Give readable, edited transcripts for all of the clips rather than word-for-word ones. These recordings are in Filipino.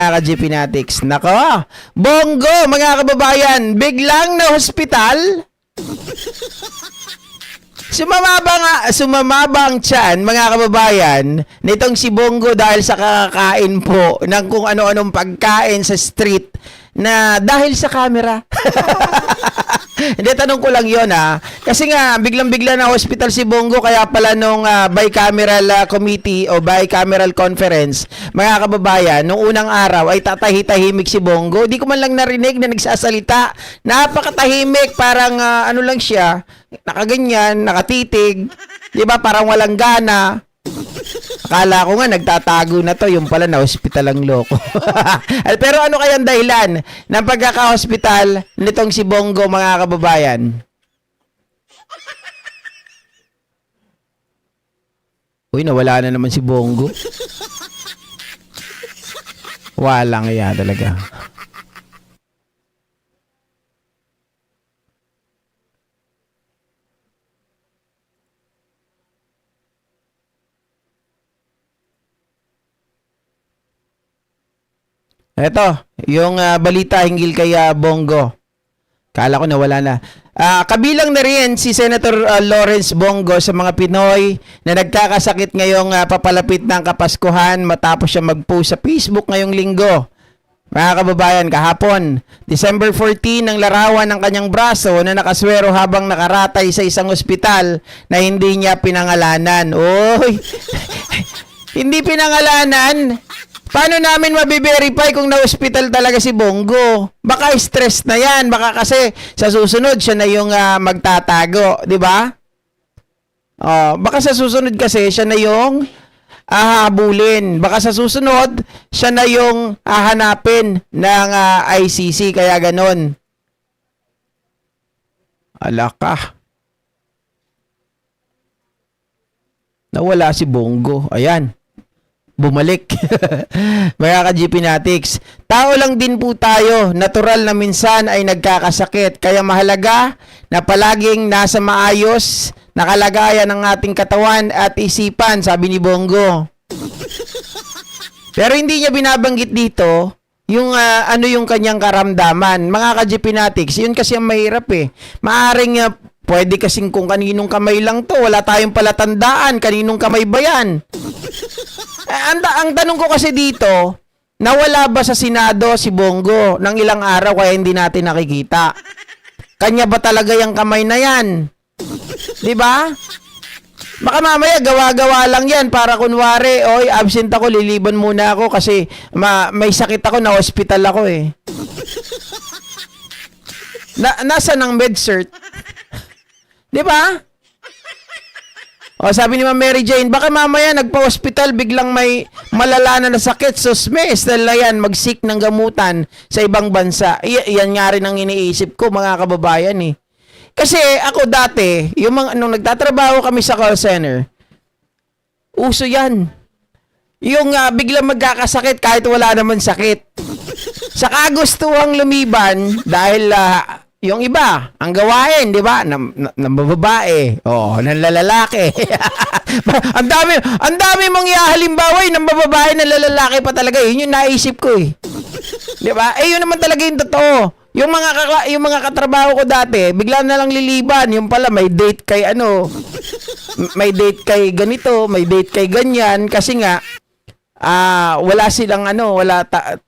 Ka-GP Natics. Nako, Bongo, mga kababayan, biglang na hospital. Sumamaba ang tiyan, mga kababayan, nitong si Bongo dahil sa kakakain po ng kung ano-anong pagkain sa street na dahil sa camera. Hindi, tanong ko lang yun Kasi nga, biglang-bigla na hospital si Bongo, kaya pala nung bicameral committee o bicameral conference, mga kababayan, nung unang araw ay tatahi-tahimik si Bongo. Di ko man lang narinig na nagsasalita. Napakatahimik, parang ano lang siya, nakaganyan, nakatitig, di ba, parang walang gana. Akala ko nga nagtatago na to, yung pala na hospital ang loko. Pero ano kayang dahilan ng pagkaka-hospital nitong si Bongo, mga kababayan? Uy, nawala na naman si Bongo. Walang iya talaga. Eto, yung balita hinggil kay Bongo. Kala ko nawala na. Kabilang na rin si Senator Lawrence Bongo sa mga Pinoy na nagkakasakit ngayong papalapit ng Kapaskuhan matapos siya mag-post sa Facebook ngayong linggo. Mga kababayan, kahapon, December 14, ang larawan ng kanyang braso na nakaswero habang nakaratay sa isang ospital na hindi niya pinangalanan. Oy! Hindi pinangalanan? Paano namin mabiverify kung na-hospital talaga si Bongo? Baka stress na yan. Baka kasi sa susunod siya na yung magtatago. Di ba? Baka sa susunod kasi siya na yung hahabulin. Baka sa susunod siya na yung hahanapin ng ICC. Kaya ganon. Alaka. Nawala si Bongo. Ayan. Bumalik. Mga ka-GP Natics, tao lang din po tayo, natural na minsan ay nagkakasakit, kaya mahalaga na palaging nasa maayos na kalagayan ng ating katawan at isipan, sabi ni Bongo. Pero hindi niya binabanggit dito yung ano yung kanyang karamdaman. Mga ka-GP Natics, yun kasi ang mahirap Maaring pwede kasing kung kaninong kamay lang to, wala tayong palatandaan, kaninong kamay ba yan? Ang tanong ko kasi dito, nawala ba sa Senado si Bongo ng ilang araw kaya hindi natin nakikita? Kanya ba talaga yung kamay na yan? Di ba? Baka mamaya gawa-gawa lang yan para kunwari, oy, absent ako, liliban muna ako kasi may sakit ako, na hospital ako Nasa ng med-cert? Di ba? Sabi ni Ma'am Mary Jane, baka mamaya nagpa-hospital biglang may malala na sakit. So, na yan, mag-seek ng gamutan sa ibang bansa. Yan nga rin ang iniisip ko, mga kababayan Kasi ako dati, nung nagtatrabaho kami sa call center, uso yan. Yung biglang magkakasakit kahit wala naman sakit. Sa kagustuhang lumiban, dahil yung iba, ang gawain, di ba? Ng babae. Ng lalaki. ang dami mong halimbawa ng babae na lalaki pa talaga. Yun yung naisip ko Di ba? Yun naman talaga yung totoo. Yung mga katrabaho ko dati, bigla na lang liliban. Yung pala, may date kay may date kay ganito, may date kay ganyan. Kasi nga, wala silang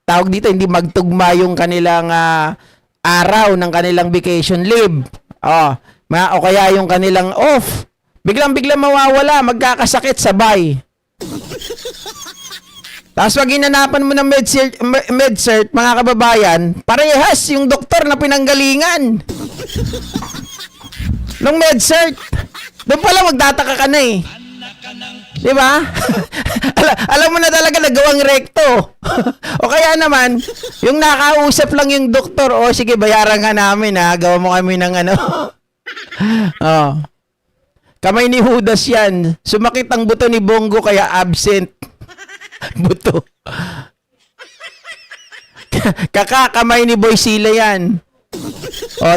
tawag dito, hindi magtugma yung kanilang araw ng kanilang vacation leave. O kaya yung kanilang off. Biglang-biglang mawawala, magkakasakit sabay. Tapos pag hinanapan mo ng med-cert, mga kababayan, parehas yung doktor na pinanggalingan. Nung med-cert, doon pala magtataka ka na Di ba? Alam mo na talaga nagawang rekto. O kaya naman, yung nakausap lang yung doktor, sige, bayaran ka namin gawa mo kami ng kamay ni Judas yan. Sumakit ang buto ni Bongo kaya absent. Buto. Kakakamay ni Boy Sila yan.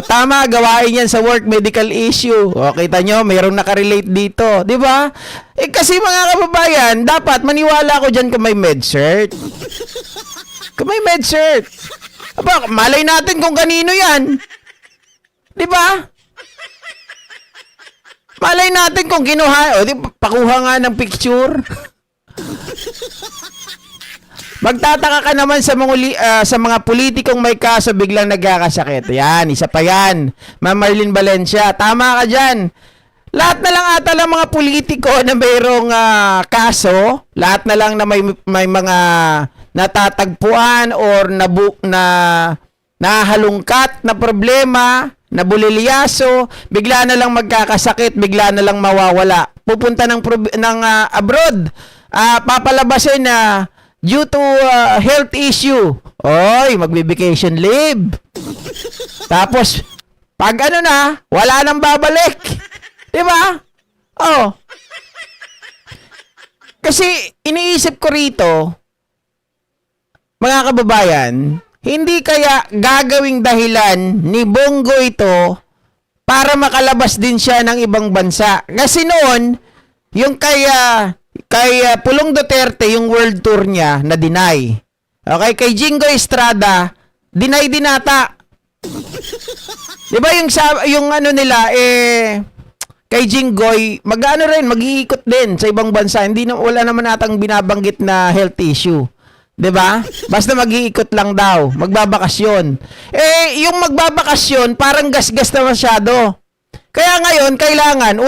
Tama, gawain yan sa work, medical issue. Kita nyo, mayroong nakarelate dito. Di ba? Kasi mga kababayan, dapat maniwala ko dyan kung may med-cert. May MedCert. Aba, malay natin kung kanino yan. Di ba? Malay natin kung kinuha. O, di, pakuha nga ng picture. Magtataka ka naman sa mga politikong may kaso biglang nagkakasakit. Yan, isa pa yan. Ma'am Marlene Valencia, tama ka dyan. Lahat na lang ata lang mga politiko na mayroong kaso, lahat na lang na may mga natatagpuan or nahalungkat na problema, nabulilyaso, bigla na lang magkakasakit, bigla na lang mawawala. Pupunta ng abroad, papalabasin na due to health issue. Oy, magbe-vacation leave. Tapos, pag ano na, wala nang babalik. Diba? Oh. Kasi, iniisip ko rito, mga kababayan, hindi kaya gagawing dahilan ni Bongo ito para makalabas din siya ng ibang bansa. Kasi noon, yung kay Pulong Duterte, yung world tour niya, na deny. Okay, kay Jingo Estrada, deny din ata. Diba yung ano nila, kay Jinggoy, mag-iikot din sa ibang bansa. Wala naman natang binabanggit na health issue. 'Di ba? Basta mag-iikot lang daw, magbabakasyon. Yung magbabakasyon, parang gasgas na masyado. Kaya ngayon, kailangan,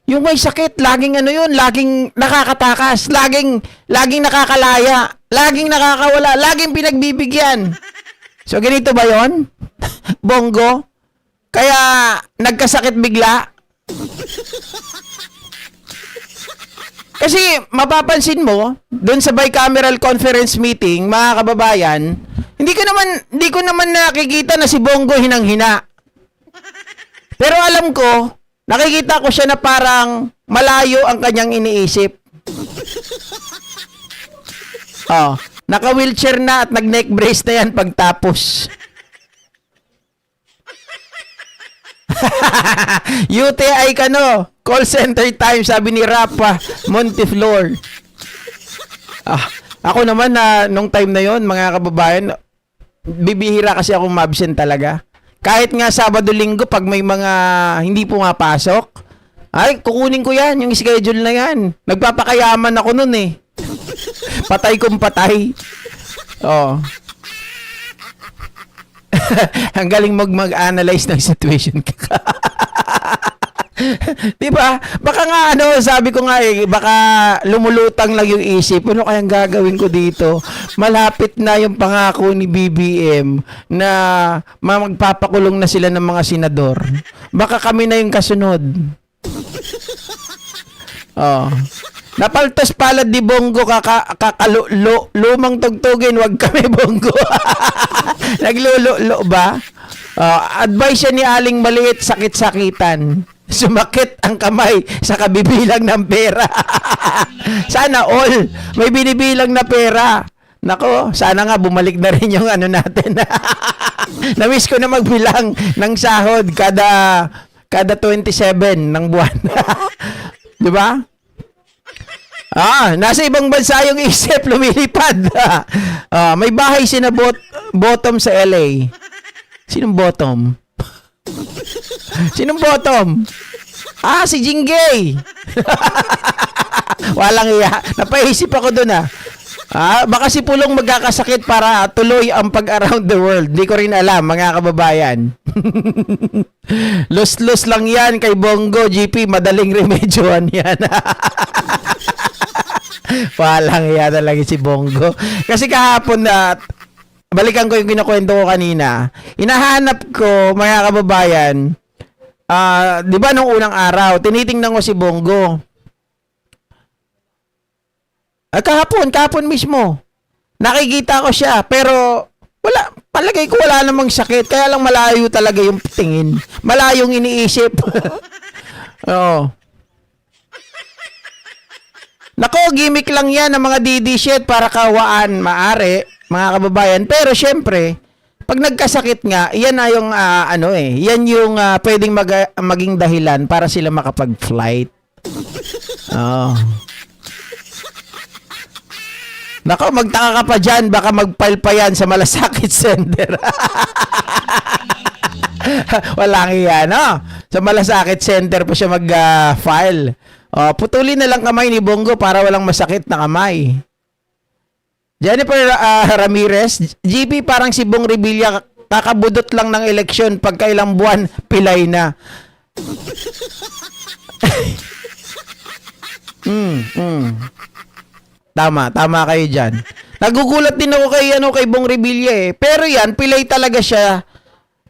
yung may sakit, laging laging nakakatakas, laging nakakalaya, laging nakakawala, laging pinagbibigyan. So, ganito ba 'yon? Bongo? Kaya nagkasakit bigla? Kasi mapapansin mo, doon sa bicameral conference meeting, mga kababayan, hindi ko naman nakikita na si Bongo hinang-hina. Pero alam ko, nakikita ko siya na parang malayo ang kanyang iniisip. Oh, naka-wheelchair na at nag-neck brace na yan pagtapos. UTI ka no? Call center time, sabi ni Rafa Monteflor. Ako naman nung time na yon, mga kababayan, bibihira kasi ako mabsent talaga. Kahit nga Sabado-Linggo, pag may mga hindi pumapasok, ay, kukunin ko yan, yung schedule na yan. Nagpapakayaman ako nun eh. Patay kong patay. Oh. Ang galing mag-analyze ng situation ka. Diba? Baka nga sabi ko nga baka lumulutang lang yung isip. Ano kayang gagawin ko dito? Malapit na yung pangako ni BBM na magpapakulong na sila ng mga senador. Baka kami na yung kasunod. Oh. Napaltos palad di Bongo lumang tugtugin, wag kami Bongo. Naglululo ba? Advice siya ni Aling Maliit, sakit-sakitan. Sumakit ang kamay sa kabibilang ng pera. Sana all may binibilang na pera. Nako, sana nga bumalik na rin yung natin. Namiss ko na magbilang ng sahod kada 27 ng buwan. 'Di ba? Nasa ibang bansa yung isip, lumilipad. May bahay sina Bottom sa LA. Sinong Bottom? Sinong Bottom? Si Jinggay. Walang iya. Napaisip ako dun baka si Pulong magkakasakit para tuloy ang pag-around the world. Di ko rin alam, mga kababayan. Lus-lus lang yan kay Bongo, GP. Madaling remedyohan yan. Walang iya talaga si Bongo. Kasi kahapon balikan ko yung kinukwento ko kanina. Hinahanap ko, mga kababayan, di ba nung unang araw, tinitingnan ko si Bongo. Kahapon mismo. Nakikita ko siya, pero palagay ko wala namang sakit. Kaya lang malayo talaga yung tingin. Malayong iniisip. Oo. Nako, gimmick lang yan ng mga DD shit para kawaan, maari, mga kababayan. Pero syempre, pag nagkasakit nga, yan na yung yan yung pwedeng maging dahilan para sila makapag-flight. Oh. Nako, magtaka ka pa dyan, baka mag-file pa yan sa Malasakit Center. Walang iya, no? Sa Malasakit Center pa siya mag-file. Putulin na lang kamay ni Bongo para walang masakit na kamay. Jennifer Ramirez, GP parang si Bong Revilla, kakabudot lang ng eleksyon, pagkailang buwan, pilay na. Tama kayo dyan. Nagugulat din ako kay Bong Revilla eh. Pero yan, pilay talaga siya.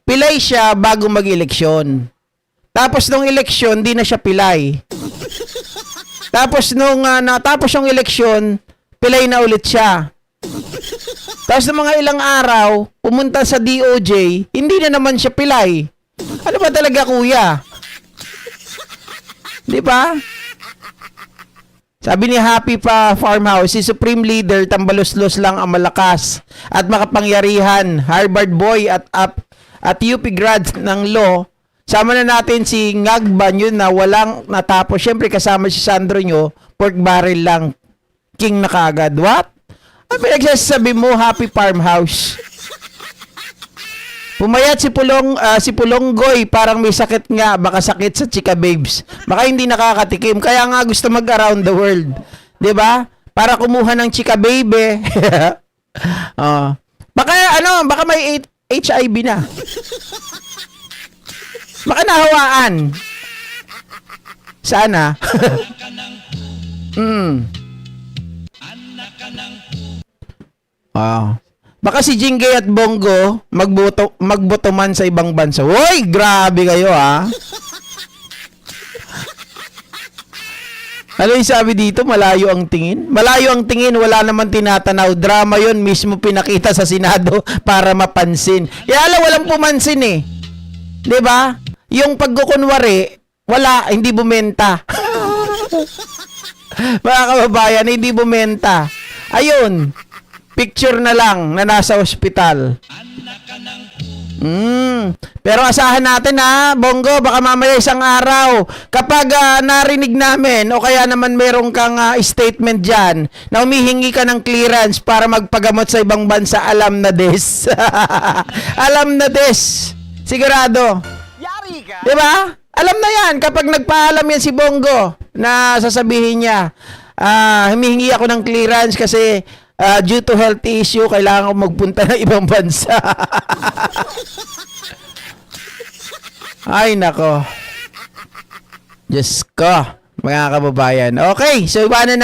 Pilay siya bago mag-eleksyon. Tapos nung eleksyon, di na siya pilay. Tapos nung natapos yung eleksyon, pilay na ulit siya. Tapos ng mga ilang araw, pumunta sa DOJ, hindi na naman siya pilay. Ano ba talaga, kuya? Di ba? Sabi ni Happy pa Farmhouse, si Supreme Leader tambalos-los lang ang malakas at makapangyarihan. Harvard boy at UP grad ng law. Sama na natin si Ngagban, yun na walang natapos. Siyempre kasama si Sandro nyo, pork barrel lang. King na kagad. What? Ano pinagsasabi mo, Happy Farmhouse? Pumayat si Pulonggoy, parang may sakit nga, baka sakit sa chika babes. Baka hindi nakakatikim, kaya nga gusto mag-around the world. 'Di ba? Para kumuha ng chika baby. Baka may HIV na. Baka nahawaan. Sana. Wow. Baka si Jingay at Bongo magboto man sa ibang bansa. Hoy, grabe kayo ha. Ano yung sabi dito? Malayo ang tingin? Malayo ang tingin, wala naman tinatanaw. Drama yon mismo pinakita sa Senado para mapansin. Kaya alam, walang pumansin eh. 'Di ba? Yung pagkukunwari, wala, hindi bumenta. Mga kababayan, hindi bumenta. Ayun. Picture na lang na nasa ospital. Pero asahan natin ha, Bongo, baka mamaya isang araw, kapag narinig namin o kaya naman meron kang statement dyan na humihingi ka ng clearance para magpagamot sa ibang bansa, alam na des. Alam na des. Sigurado. Yari ka? Diba? Alam na yan kapag nagpaalam yan si Bongo na sasabihin niya, humihingi ako ng clearance kasi due to health issue, kailangan ko magpunta ng ibang bansa. Ay, nako. Diyos ko, mga kababayan. Okay, so iwanan na